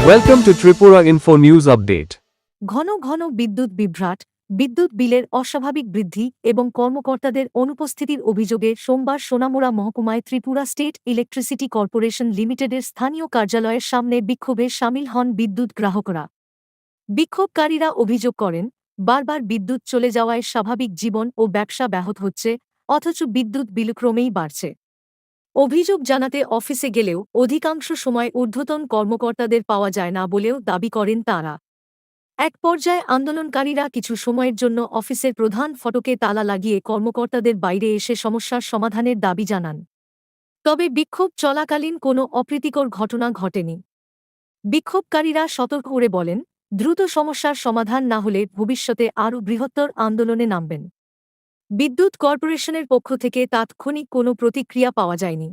Welcome to Tripura Info News Update. ঘন ঘন বিদ্যুৎ বিভ্রাট, বিদ্যুৎ বিলের অস্বাভাবিক বৃদ্ধি এবং কর্মকর্তাদের অনুপস্থিতির অভিযোগে সোমবার সোনামুড়া মহকুমায় ত্রিপুরা স্টেট ইলেকট্রিসিটি কর্পোরেশন লিমিটেডের স্থানীয় কার্যালয়ের সামনে বিক্ষোভে শামিল হন বিদ্যুৎ গ্রাহকরা। বিক্ষোভকারীরা অভিযোগ করেন, বারবার বিদ্যুৎ চলে যাওয়ায় স্বাভাবিক জীবন ও ব্যবসা ব্যাহত হচ্ছে, অথচ বিদ্যুৎ বিল ক্রমেই বাড়ছে। অভিযোগ জানাতে অফিসে গেলেও অধিকাংশ সময় ঊর্ধ্বতন কর্মকর্তাদের পাওয়া যায় না বলেও দাবি করেন তাঁরা। এক পর্যায়ে আন্দোলনকারীরা কিছু সময়ের জন্য অফিসের প্রধান ফটকে তালা লাগিয়ে কর্মকর্তাদের বাইরে এসে সমস্যার সমাধানের দাবি জানান। তবে বিক্ষোভ চলাকালীন কোনো অপ্রীতিকর ঘটনা ঘটেনি। বিক্ষোভকারীরা সতর্ক করে বলেন, দ্রুত সমস্যার সমাধান না হলে ভবিষ্যতে আরও বৃহত্তর আন্দোলনে নামবেন। বিদ্যুৎ কর্পোরেশনের পক্ষ থেকে তাৎক্ষণিক কোনো প্রতিক্রিয়া পাওয়া যায়নি।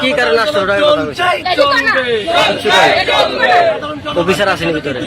কি কারণে আসলো অফিসার আসেনি ভিতরে